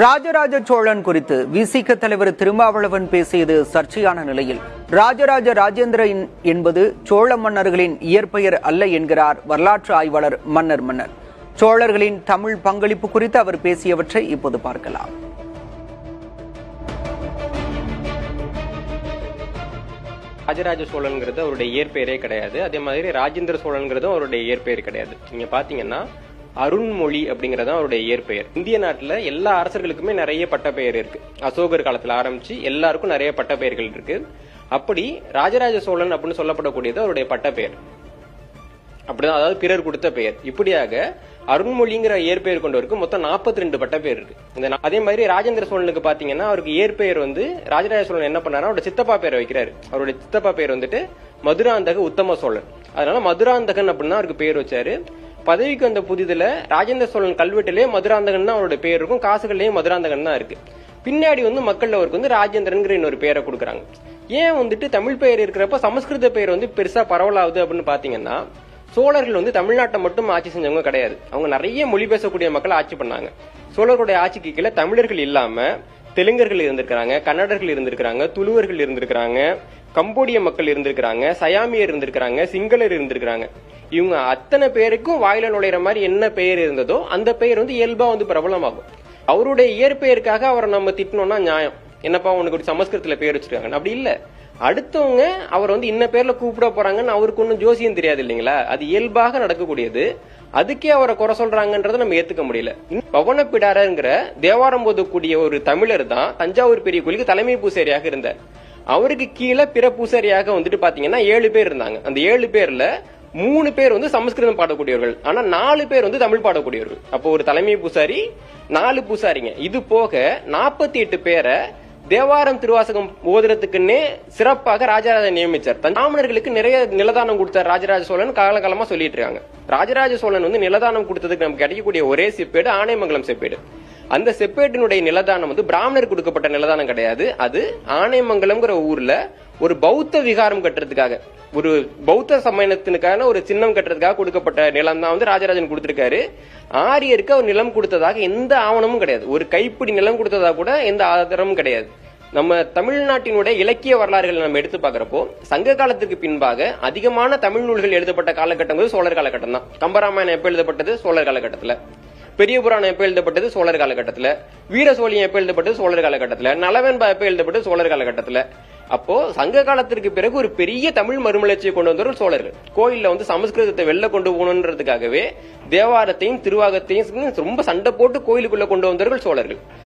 ராஜராஜ சோழன் குறித்து விசிக தலைவர் திருமாவளவன் பேசியது சர்ச்சையான நிலையில் ராஜராஜ ராஜேந்திரன் என்பது சோழ மன்னர்களின் இயற்பெயர் அல்ல என்கிறார் வரலாற்று ஆய்வாளர் மன்னர். சோழர்களின் தமிழ் பங்களிப்பு குறித்து அவர் பேசியவற்றை இப்போது பார்க்கலாம். ராஜராஜ சோழன்கிறது அவருடைய இயற்பெயரே கிடையாது. அதே மாதிரி ராஜேந்திர சோழன்கிறதும் அவருடைய இயற்பெயர் கிடையாது. நீங்க பாத்தீங்கன்னா அருண்மொழி அப்படிங்கறது அவருடைய இயற்பெயர். இந்திய நாட்டுல எல்லா அரசர்களுக்குமே நிறைய பட்டப்பெயர் இருக்கு. அசோகர் காலத்துல ஆரம்பிச்சு எல்லாருக்கும் நிறைய பட்டப்பெயர்கள் இருக்கு. அப்படி ராஜராஜ சோழன் அப்படின்னு சொல்லப்படக்கூடியது அவருடைய பட்டப்பெயர். அப்படிதான், அதாவது பிறர் கொடுத்த பெயர். இப்படியாக அருண்மொழிங்கிற இயற்பெயர் கொண்டவருக்கு மொத்தம் 42 பட்டப்பெயர் இருக்கு. அதே மாதிரி ராஜேந்திர சோழனுக்கு பாத்தீங்கன்னா அவருக்கு இயற்பெயர் ராஜராஜ சோழன் என்ன பண்ணாரு, அவரோட சித்தப்பா பேரை வைக்கிறாரு. அவருடைய சித்தப்பா பேர் மதுராந்தக உத்தம சோழன். அதனால மதுராந்தகன் அப்படின்னு அவருக்கு பேர் வச்சாரு. பதவிக்கு வந்த புதிதுல ராஜேந்திர சோழன் கல்வெட்டிலே மதுராந்தகன் தான் அவரோட பேர் இருக்கும். காசுகள்லயும் மதுராந்தகன் தான் இருக்கு. பின்னாடி மக்கள் அவருக்கு ராஜேந்திரன் இன்னொரு பேரை கொடுக்குறாங்க. ஏன் தமிழ் பெயர் இருக்கிறப்ப சமஸ்கிருத பெயர் பெருசா பரவலாகுது அப்படின்னு பாத்தீங்கன்னா, சோழர்கள் தமிழ்நாட்டை மட்டும் ஆட்சி செஞ்சவங்க கிடையாது. அவங்க நிறைய மொழி பேசக்கூடிய மக்கள் ஆட்சி பண்ணாங்க. சோழர்களுடைய ஆட்சிக்கு கீழே தமிழர்கள் இல்லாம தெலுங்கர்கள் இருந்திருக்கிறாங்க, கன்னடர்கள் இருந்திருக்கிறாங்க, துளுவர்கள் இருந்திருக்கிறாங்க, கம்போடிய மக்கள் இருந்திருக்கிறாங்க, சயாமியர் இருந்திருக்கிறாங்க, சிங்களர் இருந்திருக்கிறாங்க. இவங்க அத்தனை பேருக்கும் வாயில நுழையிற மாதிரி என்ன பெயர் இருந்ததோ அந்த பெயர் இயல்பா பிரபலமாகும். அவருடைய இயற்பெயருக்காக அவரை நம்ம திட்டணும்னா நியாயம். என்னப்பா உனக்கு ஒரு சமஸ்கிருதத்துல பேர் வச்சிருக்காங்க, அப்படி இல்ல. அடுத்தவங்க அவர் இன்ன பேர்ல கூப்பிட போறாங்கன்னு அவருக்கு ஒன்னும் ஜோசியம் தெரியாது இல்லைங்களா. அது இயல்பாக நடக்கக்கூடியது. அதுக்கே அவரை குறை சொல்றாங்கன்றத நம்ம ஏத்துக்க முடியல. பவனப்பிடாரங்கிற தேவாரம் போதக்கூடிய ஒரு தமிழர் தான் தஞ்சாவூர் பெரிய கோயிலுக்கு தலைமை பூசாரியாக இருந்தார். அவருக்கு கீழே பிற பூசாரியாக பாத்தீங்கன்னா 7 பேர் இருந்தாங்க. அந்த 7 பேர்ல 3 பேர் சமஸ்கிருதம் பாடக்கூடியவர்கள், ஆனா 4 பேர் தமிழ் பாடக்கூடியவர்கள். அப்போ ஒரு தலைமை பூசாரி, 4 பூசாரிங்க. இது போக 48 பேரை தேவாரம் திருவாசகம் ஓதுறதுக்குன்னே சிறப்பாக ராஜராஜன் நியமிச்சார். பிராமணர்களுக்கு நிறைய நிலதானம் கொடுத்தார் ராஜராஜ சோழன் காலகாலமா சொல்லிட்டு இருக்காங்க. ராஜராஜ சோழன் நிலதானம் கொடுத்ததுக்கு நமக்கு கிடைக்கக்கூடிய ஒரே செப்பேடு ஆனைமங்கலம் செப்பேடு. அந்த செப்பேட்டினுடைய நிலதானம் பிராமணர் கொடுக்கப்பட்ட நிலதானம் கிடையாது. அது ஆனைமங்கலம்ங்கிற ஊர்ல ஒரு பௌத்த விகாரம் கட்டுறதுக்காக, ஒரு பௌத்த சமயத்தினுக்கான ஒரு சின்னம் கட்டுறதுக்காக கொடுக்கப்பட்ட நிலம் தான் ராஜராஜன் கொடுத்திருக்காரு. ஆரியருக்கு அவர் நிலம் கொடுத்ததாக எந்த ஆவணமும் கிடையாது. ஒரு கைப்பிடி நிலம் கொடுத்ததாக கூட எந்த ஆதாரமும் கிடையாது. நம்ம தமிழ்நாட்டினுடைய இலக்கிய வரலாறுகளை நம்ம எடுத்து பாக்குறப்போ சங்க காலத்துக்கு பின்பாக அதிகமான தமிழ் நூல்கள் எழுதப்பட்ட காலகட்டம் சோழர் காலகட்டம் தான். கம்பராமாயணம் எப்ப எழுதப்பட்டது? சோழர் காலகட்டத்துல. பெரிய புராணம் எப்ப எழுதப்பட்டது? சோழர் காலகட்டத்துல. வீர சோழியம் எப்ப எழுதப்பட்டது? சோழர் காலகட்டத்துல. நலவென்பா எப்ப எழுதப்பட்டது? சோழர் காலகட்டத்துல. அப்போ சங்க காலத்திற்கு பிறகு ஒரு பெரிய தமிழ் மறுமலர்ச்சியை கொண்டு வந்தவர்கள் சோழர்கள். கோயில்ல சமஸ்கிருதத்தை வெளில கொண்டு போகணுன்றதுக்காகவே தேவாரத்தையும் திருவாகத்தையும் ரொம்ப சண்டை போட்டு கோயிலுக்குள்ள கொண்டு வந்தவர்கள் சோழர்கள்.